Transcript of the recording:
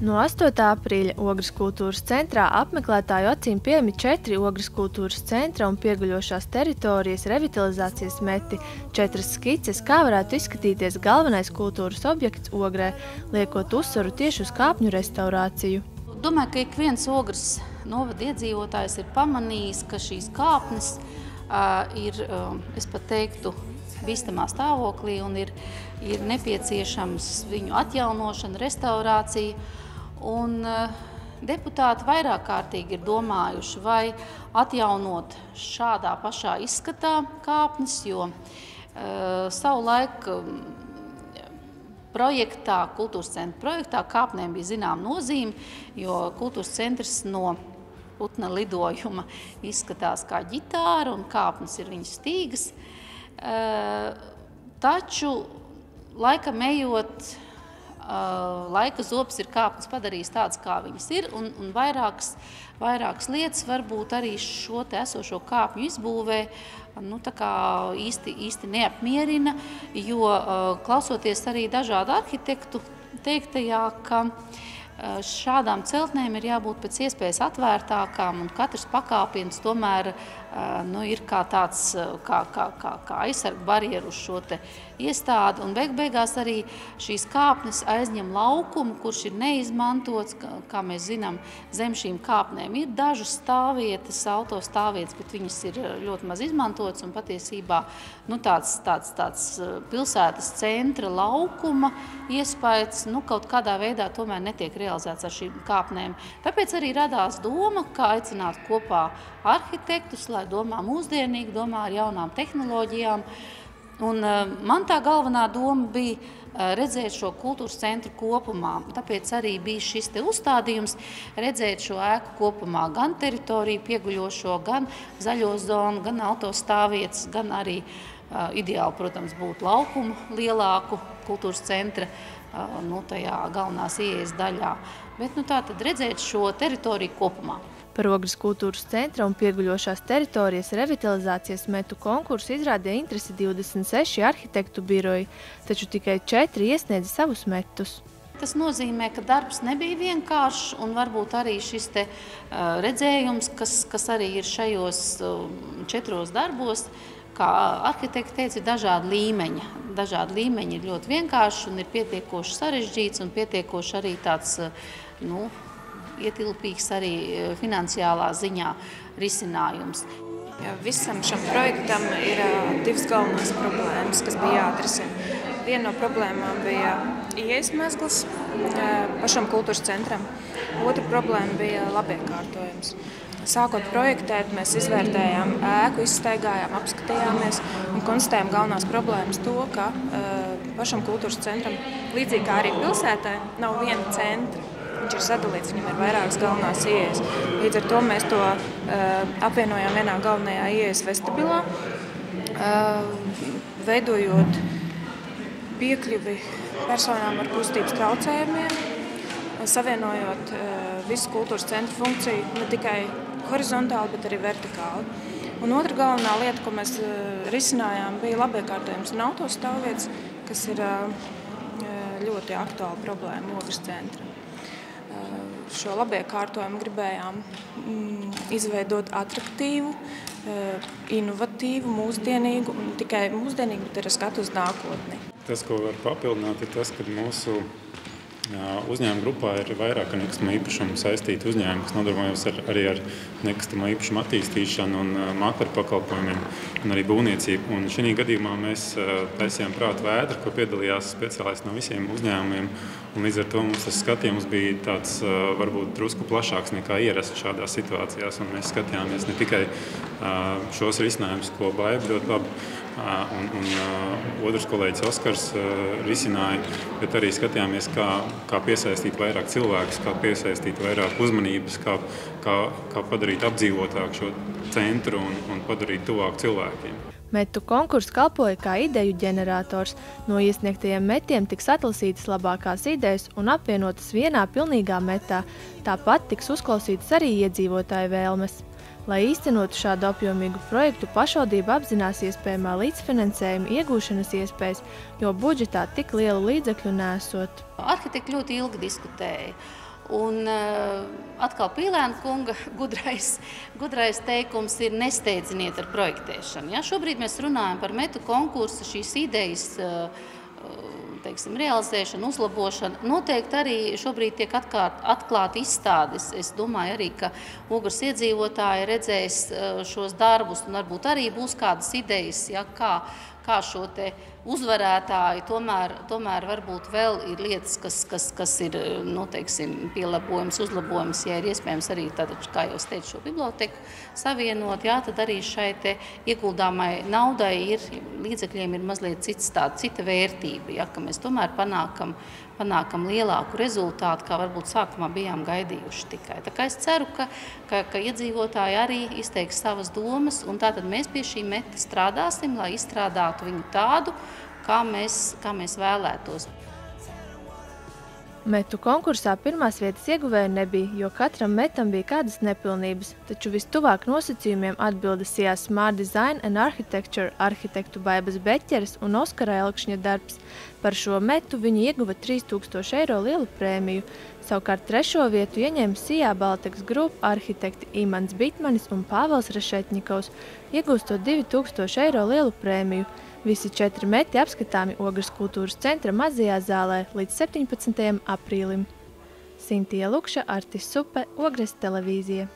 No 8. aprīļa Ogres kultūras centrā apmeklētāju acīm pieejami 4 Ogres kultūras centra un pieguļošās teritorijas revitalizācijas meti, 4 skices, kā varētu izskatīties galvenais kultūras objekts Ogrē, liekot uzsvaru tieši uz kāpņu restaurāciju. Domāju, ka ik viens Ogres novada iedzīvotājs ir pamanījis, ka šīs kāpnes ir, es pat teiktu, bīstamā stāvoklī un ir nepieciešams viņu atjaunošana, restaurācija. Un deputāti vairāk kārtīgi ir domājuši, vai atjaunot šādā pašā izskatā kāpnes, jo savulaik kultūras centra projektā kāpnēm bija zinām nozīme, jo kultūras centrs no putna lidojuma izskatās kā ģitāra un kāpnes ir viņas stīgas. Taču laikam ejot, laika zobs ir kāpnes padarījis tādas, kā viņas ir, un vairākas lietas varbūt arī šo te esošo kāpņu izbūvē tā kā īsti neapmierina, jo klausoties arī dažādu arhitektu teiktajā, ka šādām celtnēm ir jābūt pēc iespējas atvērtākām, un katrs pakāpiens tomēr ir kā tāds, kā aizsarga barjeru uz šo te iestādi, un beigās arī šīs kāpnes aizņem laukumu, kurš ir neizmantots, kā mēs zinām, zem šīm kāpnēm ir dažas stāvvietas, auto stāvvietas, bet viņas ir ļoti maz izmantotas, un patiesībā tāds pilsētas centra laukuma iespējas kaut kādā veidā tomēr netiek realizēts ar šīm kāpnēm. Tāpēc arī radās doma, kā aicināt kopā arhitektus, lai domā mūsdienīgi, domā ar jaunām tehnoloģijām. Un man tā galvenā doma bija redzēt šo kultūras centru kopumā. Tāpēc arī bija šis te uzstādījums redzēt šo ēku kopumā, gan teritoriju pieguļošo, gan zaļo zonu, gan autostāvvietas, gan arī ideāli, protams, būtu laukumu lielāku kultūras centra tajā galvenās ieejas daļā. Bet tātad redzēt šo teritoriju kopumā. Par Ogres kultūras centra un pieguļošās teritorijas revitalizācijas metu konkursu izrādīja interesi 26 arhitektu biroji, taču tikai 4 iesniedza savus metus. Tas nozīmē, ka darbs nebija vienkāršs, un varbūt arī šis te redzējums, kas arī ir šajos 4 darbos, kā arhitekti teica, ir dažādi līmeņi. Dažādi līmeņi ir ļoti vienkārši un ir pietiekoši sarežģīts un pietiekoši arī tāds, ietilpīgs arī finansiālā ziņā risinājums. Visam šam projektam ir 2 galvenās problēmas, kas bija jāatrisina. Viena no problēmām bija ieejas mezgls pašam kultūras centram. Otra problēma bija labiekārtojums. Sākot projektēt, mēs izvērtējām ēku, izstaigājām, apskatījāmies un konstatējām galvenās problēmas to, ka pašam kultūras centram, līdzīgi kā arī pilsētai, nav viena centra. Viņš ir sadalīts, viņam ir vairākas galvenās ieejas. Līdz ar to mēs to apvienojām vienā galvenajā ieejas vestibilā, veidojot piekļuvi personām ar kustības traucējumiem, savienojot visu kultūras centra funkciju ne tikai horizontāli, bet arī vertikāli. Un otra galvenā lieta, ko mēs risinājām, bija labiekārtojums un autostāvvietas, kas ir ļoti aktuāla problēma Ogres centra. Šo labiekārtojumu gribējām izveidot atraktīvu, inovatīvu, mūsdienīgu, un tikai mūsdienīgu, bet ir skatu uz nākotni. Tas, ko var papildināt, ir tas, ka mūsu uzņēmuma grupā ir vairāk ar nekustamo īpašumu saistīti uzņēmumi, kas nodarbojas arī ar nekustamo īpašumu attīstīšanu un makleru pakalpojumiem un arī būvniecību. Un šī gadījumā mēs taisījām prātu vēdru, ko piedalījās speciālisti no visiem uzņēmumiem. Un līdz ar to mums tas skatījums bija tāds varbūt drusku plašāks nekā ierasts šādās situācijās. Un mēs skatījāmies ne tikai šos risinājumus, ko Baiba ļoti labi un otrs kolēģis Oskars risināja, bet arī skatījāmies, kā piesaistīt vairāk cilvēkus, kā piesaistīt vairāk uzmanības, kā padarīt apdzīvotāk šo centru un padarīt tuvāk cilvēkiem. Metu konkurss kalpoja kā ideju ģenerators. No iesniegtajiem metiem tiks atlasītas labākās idejas un apvienotas vienā pilnīgā metā. Tāpat tiks uzklausītas arī iedzīvotāju vēlmes. Lai īstenotu šādu apjomīgu projektu, pašvaldība apzinās iespējamā līdzfinansējuma iegūšanas iespējas, jo budžetā tik lielu līdzekļu nesot. Arhitekti ļoti ilgi diskutēja. Un atkal Pīlēna kunga gudrais teikums ir nesteidziniet ar projektēšanu. Ja? Šobrīd mēs runājam par metu konkursu, šīs idejas realizēšanu, uzlabošanu. Noteikti arī šobrīd tiek atklāti izstādes. Es domāju arī, ka Ogres iedzīvotāji redzēs šos darbus un varbūt arī būs kādas idejas, ja, kā šo te uzvarētāju tomēr varbūt vēl ir lietas, kas ir, pielabojums, uzlabojums, ja ir iespējams arī, kā jau es teicu, šo biblioteku savienot, jā, tad arī šai te ieguldāmai naudai līdzekļiem ir mazliet cita vērtība, ja, ka mēs tomēr panākam lielāku rezultātu, kā varbūt sākumā bijām gaidījuši tikai. Tā kā es ceru, ka iedzīvotāji arī izteiks savas domas, un tātad mēs pie šī meta strādāsim, lai izstrādātu viņu tādu, kā mēs vēlētos. Metu konkursā pirmās vietas ieguvēja nebija, jo katram metam bija kādas nepilnības, taču vistuvāk nosacījumiem atbildes Smart Design and Architecture arhitektu Baibas Beķeres un Oskara Elkšņa darbs. Par šo metu viņi ieguva 3000 eiro lielu prēmiju. Savukārt 3. vietu ieņēma Sijā Balteks grupa arhitekti Imants Bitmanis un Pāvels Rašetņikovs, iegūstot 2000 eiro lielu prēmiju. Visi 4 meti apskatāmi Ogres kultūras centra mazajā zālē līdz 17. aprīlim. Sintija Lukša, Artis Supe, Ogres televīzija.